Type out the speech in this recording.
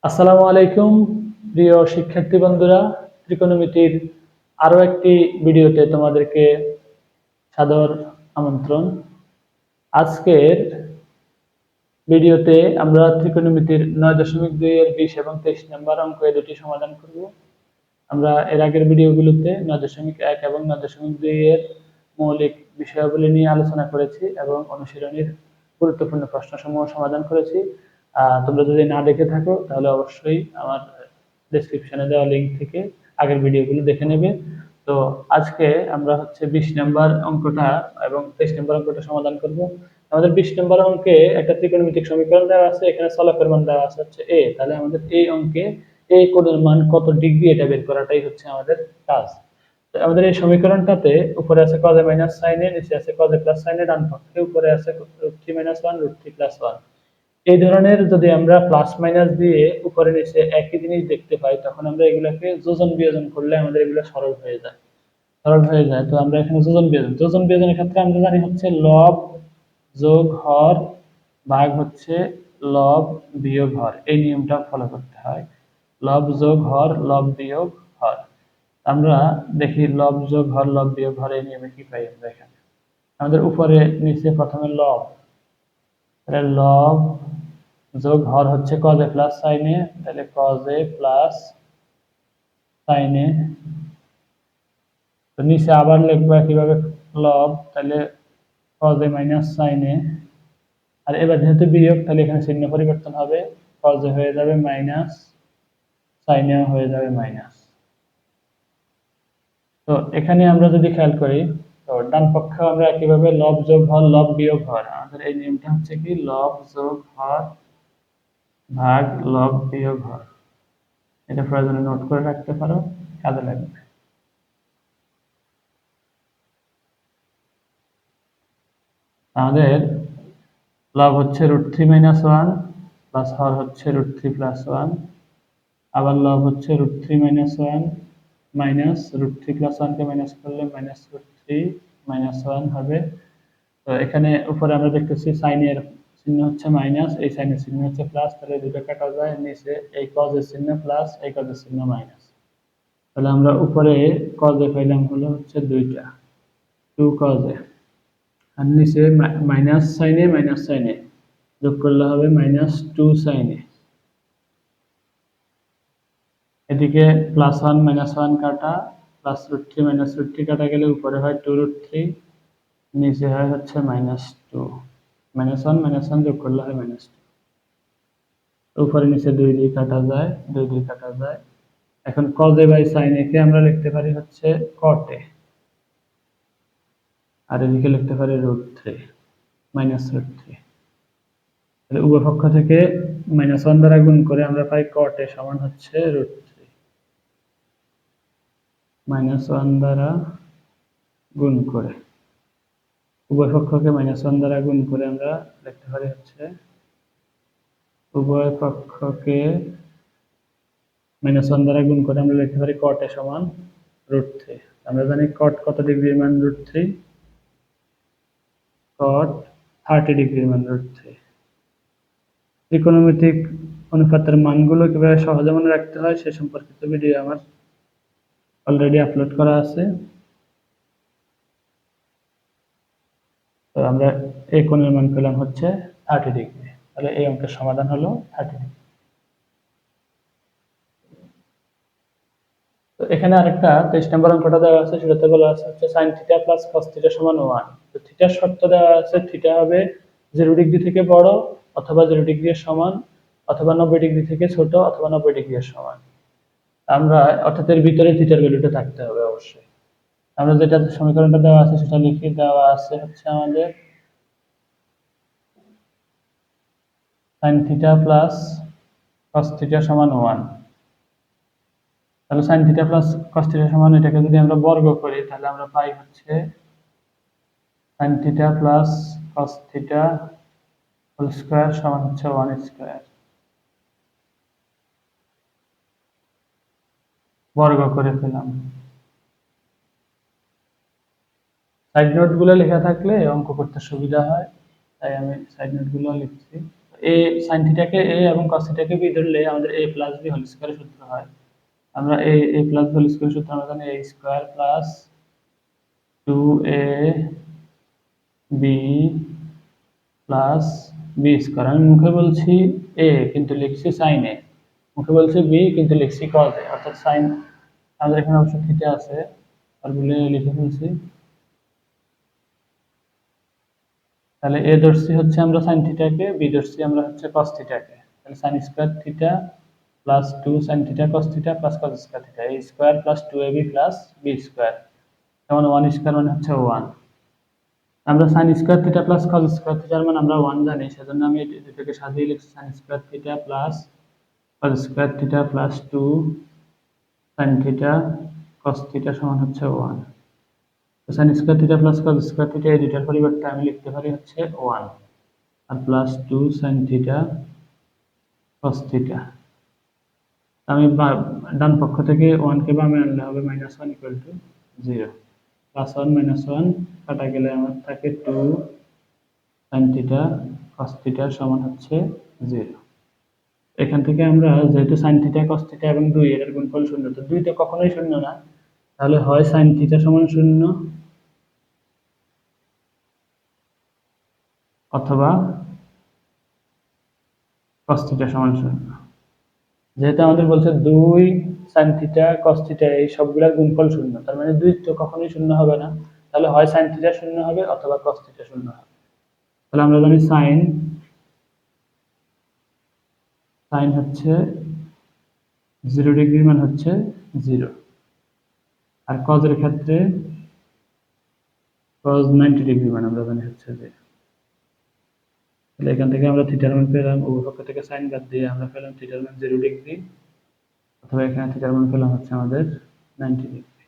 আসসালামু আলাইকুম প্রিয় শিক্ষার্থী বন্ধুরা, ত্রিকোণমিতির আরো একটি ভিডিওতে তোমাদেরকে সাদর আমন্ত্রণ। আজকের ভিডিওতে আমরা ত্রিকোণমিতির 9.2 এর 20 এবং 23 নম্বর অঙ্ক এই দুটি সমাধান করব। আমরা এর আগের ভিডিওগুলোতে 9.1 এবং 9.2 এর মৌলিক বিষয়াবলী নিয়ে আলোচনা করেছি এবং অনুশীলনীর গুরুত্বপূর্ণ প্রশ্নসমূহ সমাধান করেছি। তোমরা যদি না দেখে থাকো তাহলে অবশ্যই আমার ডেসক্রিপশনে দেওয়া লিঙ্ক থেকে আগের ভিডিওগুলো দেখে নেবে। তো আজকে আমরা 20 নম্বর অঙ্কটা এবং 23 নম্বর অঙ্কটা সমাধান করব। আমাদের 20 নম্বর অঙ্কে একটা ত্রিকোণমিতিক সমীকরণ দেওয়া আছে, এখানে চলকের মান দেওয়া আছে হচ্ছে a। তাহলে আমাদের এই অঙ্কে এই কোণের মান কত ডিগ্রি এটা বের করাটাই হচ্ছে আমাদের কাজ। আমাদের এই সমীকরণটাতে উপরে আছে cos a minus sin a, নিচে আছে cos a plus sin a, ডান পক্ষে উপরে আছে √3 - 1 √3 + 1। এই ধরনের যদি আমরা প্লাস মাইনাস দিয়ে উপরে নিচে একই জিনিস দেখতে পাই, তখন আমরা এগুলোকে যোজন বিয়োজন করলে আমাদের এগুলো সরল হয়ে যায়। তো আমরা এখানে যোজন বিয়োজনের ক্ষেত্রে আমরা জানি হচ্ছে লব যোগ হর ভাগ হচ্ছে লব বিয়োগ হর, এই নিয়মটা ফলো করতে হয়। লব যোগ হর, লব বিয়োগ হর। আমরা দেখি লব যোগ হর, লব বিয়োগ হর এই নিয়মে কি পাই আমরা এখানে। আমাদের উপরে নিচে প্রথমে লব, তাহলে লব যোগ হর হচ্ছে cos a plus sin a, তাহলে cos a plus sin a। তো নিচে আবার লিখবো কিভাবে লব, তাহলে cos a minus sin a। আর এবার যেহেতু বিয়োগ, তাহলে এখানে চিহ্ন পরিবর্তন হবে, cos a হয়ে যাবে মাইনাস, sin a হয়ে যাবে মাইনাস। তো এখানে আমরা যদি খেয়াল করি, তো ডান পক্ষে আমরা কিভাবে লব যোগ হর, লব বিয়োগ হর, আমাদের এই নিয়মটা হচ্ছে কি লব যোগ হর ভাগ লব বিয়োগ হর। এটা প্রয়োজনে নোট করে রাখতে পারো, কাজে লাগবে। আমাদের লব হচ্ছে √3 - 1 প্লাস হর হচ্ছে √3 + 1, আবার লব হচ্ছে √3 - 1 মাইনাস √3 + 1 কে মাইনাস করলে মাইনাস √3 - 1 হবে। তো এখানে উপরে আমরা দেখতেছি সাইন এর চিহ্ন হচ্ছে মাইনাস, এই সাইনের চিহ্ন হচ্ছে প্লাস, তাহলে দুটো কাটা যায়, নিচে এই cos এর চিহ্ন প্লাস, এই cos এর চিহ্ন মাইনাস। তাহলে আমরা উপরে cos এ পাইলাম হলো হচ্ছে দুইটা 2 cos a, আর নিচে মাইনাস সাইন এ যোগ করলে হবে -2 sin a। এদিকে +1 - 1 কাটা, প্লাস √3 - √3 কাটা গেলে উপরে হয় 2√3, নিচে হয় হচ্ছে -2, -1 - 1 যোগ করলে হয় -2। উপরে নিচে 2 দিয়ে কাটা যায়, 2 দিয়ে কাটা যায়। এখন cos a by sin a কে আমরা লিখতে পারি হচ্ছে cot a, আর এদিকে লিখতে পারি √3 -√3। তাহলে উভয় পক্ষ থেকে -1 দ্বারা গুণ করে আমরা পাই cot a সমান হচ্ছে √3, -1 দ্বারা গুণ করে উভয় পক্ষকে -1 দ্বারা গুণ করে আমরা লিখতে পারি হচ্ছে উভয় পক্ষকে -1 দ্বারা গুণ করে আমরা লিখতে পারি cot a সমান √3। আমরা জানি cot কত ডিগ্রির মান √3, cot 30 ডিগ্রির মান √3। ত্রিকোণমিতিক অনুপাতের মানগুলো কিভাবে সহজে মনে রাখতে হয় সে সম্পর্কিত ভিডিও আমার অলরেডি আপলোড করা আছে। তো আমরা এই কোণের মান পেলাম হচ্ছে 30 ডিগ্রি, তাহলে এই অঙ্কের সমাধান হলো 30 ডিগ্রি। তো এখানে আরেকটা 23 নম্বর অঙ্কটা দেওয়া আছে, সেটাতে বলা আছে হচ্ছে sin θ plus cos θ সমান 1। তো থিটার শর্ত দেওয়া আছে, থিটা হবে 0 ডিগ্রি থেকে বড় অথবা 0 ডিগ্রি এর সমান, অথবা 90 ডিগ্রি থেকে ছোট অথবা 90 ডিগ্রি এর সমান। আমরা অর্থাৎ এর ভিতরে থিটার ভ্যালুটা থাকতে হবে অবশ্যই। আমরা যেটা সমীকরণটা দেওয়া আছে সেটা লিখে দেওয়া আছে হচ্ছে আমাদের sin θ plus cos θ সমান 1। তাহলে sin θ plus cos θ সমান, এটাকে যদি আমরা বর্গ করি তাহলে আমরা পাই হচ্ছে sin θ plus cos θ whole square সমান হচ্ছে 1 স্কয়ার। বর্গ করে পেলাম। সাইড নোট গুলো লেখা থাকলে অঙ্ক করতে সুবিধা হয়, তাই আমি সাইড নোট গুলো লিখছি। এ sin থিটাকে a এবং cos থিটাকে b ধরলে আমাদের a প্লাস b হোল স্কয়ারের সূত্র হয়। আমরা a প্লাস হোল স্কয়ারের সূত্র আমরা জানি a square plus 2ab plus b square. আমি মুখে বলছি a কিন্তু লিখছি sin a, মুখে বলছি b কিন্তু লিখছি cos a, অর্থাৎ sin আমাদের এখানে অবশ্য থিটা আছে আর বলে লিখে ফেলছি। তাহলে a ধরছি হচ্ছে আমরা sin থিটাকে, b ধরছি আমরা হচ্ছে cos থিটাকে। তাহলে sin square theta plus 2 sin theta cos theta plus cos square theta a square plus 2ab plus b square যেমন 1 স্কয়ার মানে হচ্ছে 1। আমরা sin square theta plus cos square থিটার মান আমরা 1 জানি, সেজন্য আমি এটাকে সাজিয়ে লিখছি sin square theta plus cos square theta plus 2 sin theta cos theta সমান হচ্ছে 1। তো sin square theta plus cos square theta এই দুইটার পরিবর্তে আমি লিখতে পারি হচ্ছে 1 আর plus 2 sin theta cos theta. আমি ডান পক্ষ থেকে 1 কে বামে আনলে হবে -1 0, প্লাস 1 -1 কাটা গেলে আমার থাকে 2 sin থিটা cos থিটা সমান হচ্ছে 0। এখান থেকে আমরা যেহেতু sin থিটা cos থিটা এবং 2 এর গুণফল 0, তো 2 তো কখনোই শূন্য না, তাহলে হয় sin থিটা সমান 0 অথবা cos থিটা সমান 0। যেহেতু আমাদের বলছে 2 sin থিটা cos থিটা এই সবগুলোর গুণফল 0, তার মানে 2 তো কখনোই 0 হবে না, তাহলে হয় sin থিটা 0 হবে অথবা cos থিটা 0 হবে। তাহলে আমরা জানি sin হচ্ছে 0 ডিগ্রির মান হচ্ছে 0, আর cos এর ক্ষেত্রে cos 90 ডিগ্রি মান আমরা জানি হচ্ছে 0। তাহলে এখান থেকে আমরা থিটার মান পেলাম, উভয় পক্ষ থেকে sin বাদ দিয়ে আমরা পেলাম থিটার মান 0 ডিগ্রি, অথবা এখানে থিটার মান পেলাম হচ্ছে আমাদের 90 ডিগ্রি।